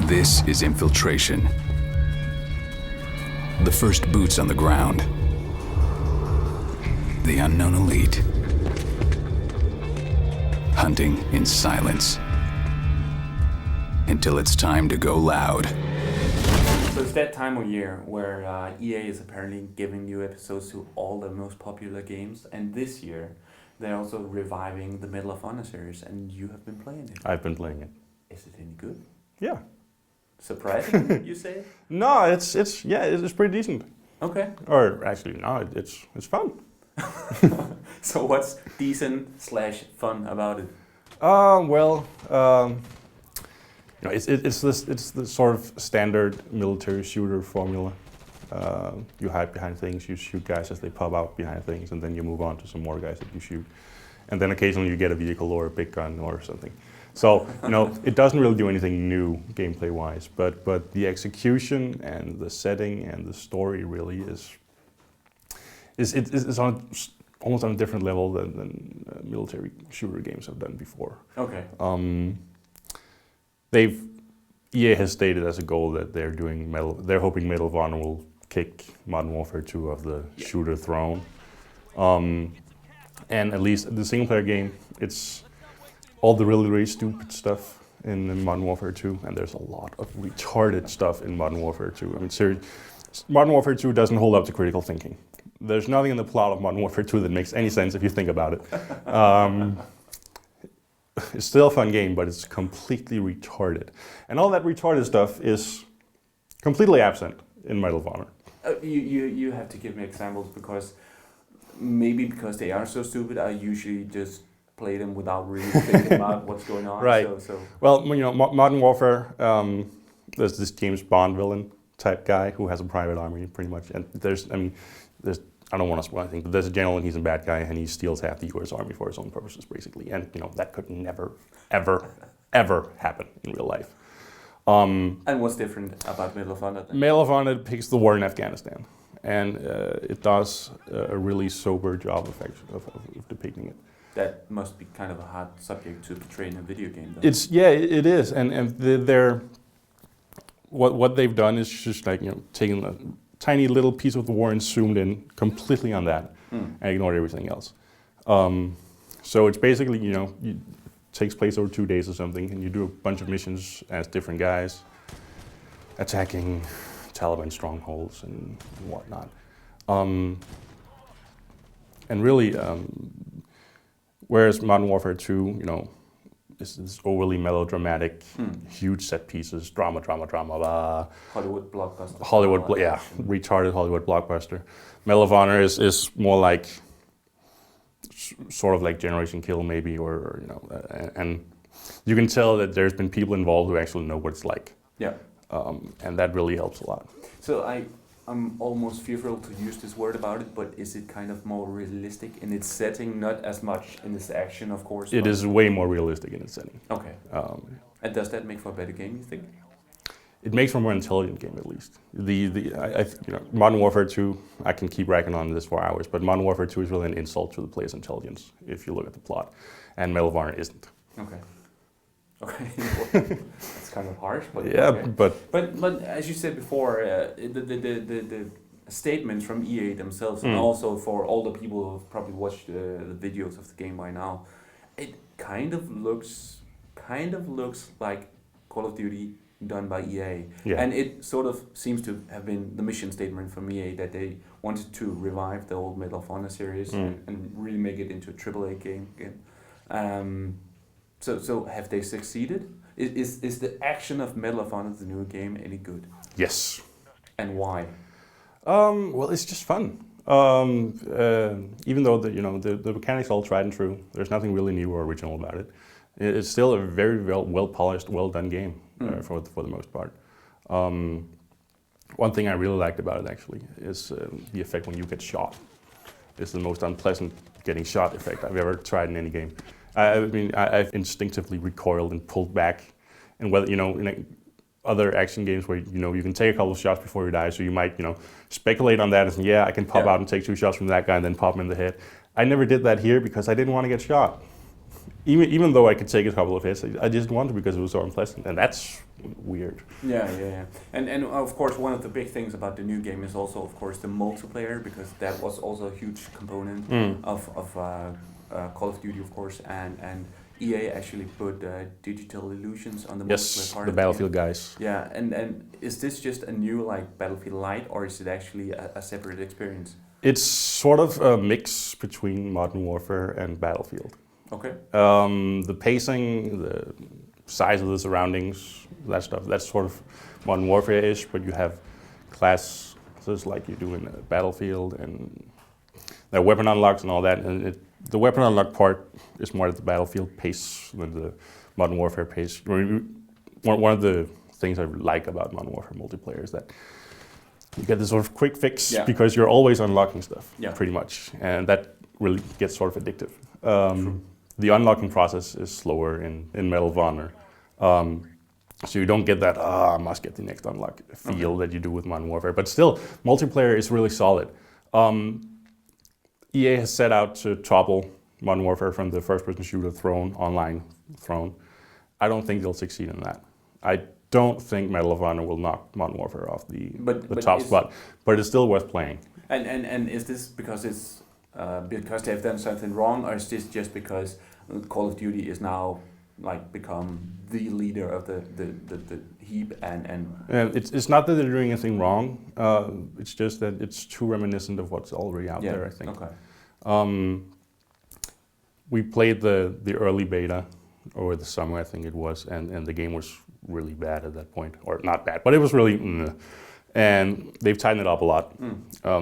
This is infiltration. The first boots on the ground. The unknown elite. Hunting in silence. Until it's time to go loud. So it's that time of year where EA is apparently giving new episodes to all the most popular games, and this year they're also reviving the Medal of Honor series, and you have been playing it. I've been playing it. Is it any good? Yeah. Surprising, you say? No, it's pretty decent. Okay. Or actually, no, it's fun. So what's decent/fun about it? It's the sort of standard military shooter formula. You hide behind things, you shoot guys as they pop out behind things, and then you move on to some more guys that you shoot. And then occasionally you get a vehicle or a big gun or something. So, it doesn't really do anything new gameplay-wise, but the execution and the setting and the story really is on almost on a different level than military shooter games have done before. Okay. EA has stated as a goal that they're hoping Medal of Honor will kick Modern Warfare 2 off the shooter throne. And at least the single player game, it's all the really stupid stuff in Modern Warfare 2, and there's a lot of retarded stuff in Modern Warfare 2. I mean, seriously, Modern Warfare 2 doesn't hold up to critical thinking. There's nothing in the plot of Modern Warfare 2 that makes any sense if you think about it. It's still a fun game, but it's completely retarded. And all that retarded stuff is completely absent in Medal of Honor. You have to give me examples, because they are so stupid, I usually just play them without really thinking about what's going on. Right. So. Well, Modern Warfare, there's this James Bond villain type guy who has a private army, pretty much. And I don't want to spoil anything, but there's a general and he's a bad guy and he steals half the US Army for his own purposes, basically. And, that could never, ever happen in real life. And what's different about Medal of Honor then? Medal of Honor depicts the war in Afghanistan. And it does a really sober job of depicting it. That must be kind of a hard subject to portray in a video game, though. It is. And what they've done is just taking a tiny little piece of the war and zoomed in completely on that and ignored everything else. So it's basically, it takes place over 2 days or something, and you do a bunch of missions as different guys, attacking Taliban strongholds and whatnot. And really, whereas Modern Warfare 2, is overly melodramatic, huge set pieces, drama, blah. Hollywood blockbuster. Retarded Hollywood blockbuster. Medal of Honor is more like, sort of like Generation Kill maybe, or and you can tell that there's been people involved who actually know what it's like. Yeah. And that really helps a lot. So I'm almost fearful to use this word about it, but is it kind of more realistic in its setting, not as much in its action, of course? It is way more realistic in its setting. Okay. And does that make for a better game, you think? It makes for a more intelligent game, at least. Modern Warfare 2, I can keep racking on this for hours, but Modern Warfare 2 is really an insult to the player's intelligence, if you look at the plot, and Medal of Honor isn't. Okay. It's kind of harsh, but yeah, okay. But as you said before, the statements from EA themselves, and also for all the people who have probably watched the videos of the game by now, it kind of looks like Call of Duty done by EA, and it sort of seems to have been the mission statement from EA that they wanted to revive the old Medal of Honor series and really make it into a AAA game again. So have they succeeded? Is the action of Medal of Honor, the new game, any good? Yes. And why? Well, it's just fun. Even though the mechanics are all tried and true, there's nothing really new or original about it. It's still a very well polished, well done game for the most part. One thing I really liked about it actually is the effect when you get shot. It's the most unpleasant getting shot effect I've ever tried in any game. I've instinctively recoiled and pulled back, and whether in other action games where you can take a couple of shots before you die, so you might speculate on that and say, I can pop out and take 2 shots from that guy and then pop him in the head. I never did that here because I didn't want to get shot. even though I could take a couple of hits, I didn't want to because it was so unpleasant, and that's weird. Yeah. And of course, one of the big things about the new game is also, of course, the multiplayer, because that was also a huge component of Call of Duty, of course, and EA actually put digital illusions on the multiplayer part. The Battlefield guys. Yeah, and is this just a new like Battlefield Light, or is it actually a separate experience? It's sort of a mix between Modern Warfare and Battlefield. Okay. The pacing, the size of the surroundings, that stuff, that's sort of Modern Warfare-ish, but you have classes like you do in Battlefield, and there are weapon unlocks and all that, and the weapon unlock part is more at the Battlefield pace than the Modern Warfare pace. One of the things I like about Modern Warfare multiplayer is that you get this sort of quick fix because you're always unlocking stuff, pretty much, and that really gets sort of addictive. The unlocking process is slower in Medal of Honor, so you don't get that I must get the next unlock feel that you do with Modern Warfare. But still, multiplayer is really solid. EA has set out to topple Modern Warfare from the first-person shooter throne, online throne. I don't think they'll succeed in that. I don't think Medal of Honor will knock Modern Warfare off the top spot, but it's still worth playing. And is this because it's because they've done something wrong, or is this just because Call of Duty is now like become the leader of the heap and it's not that they're doing anything wrong. It's just that it's too reminiscent of what's already out there, I think. Okay. We played the early beta over the summer, I think it was, and the game was really bad at that point, or not bad, but it was really and they've tightened it up a lot.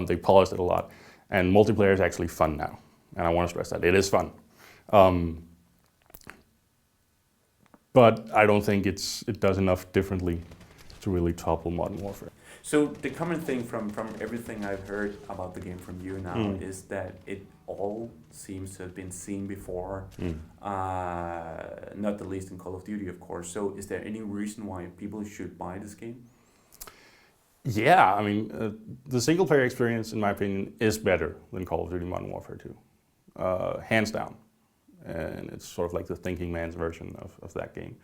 They polished it a lot, and multiplayer is actually fun now, and I want to stress that it is fun. But I don't think it does enough differently to really topple Modern Warfare. So the common thing from everything I've heard about the game from you now is that it all seems to have been seen before, not the least in Call of Duty, of course. So is there any reason why people should buy this game? Yeah, I mean, the single-player experience, in my opinion, is better than Call of Duty Modern Warfare 2, hands down. And it's sort of like the thinking man's version of that game.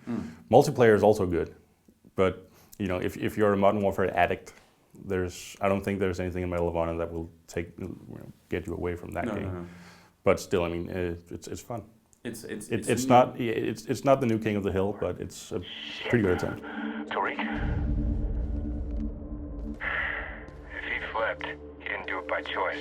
Multiplayer is also good, but you know, if you're a Modern Warfare addict, I don't think there's anything in Medal of Honor that will get you away from that game. No. But still, I mean, it's fun. It's not the new King of the Hill, but it's a pretty good attempt. Tariq, if he flipped, he didn't do it by choice.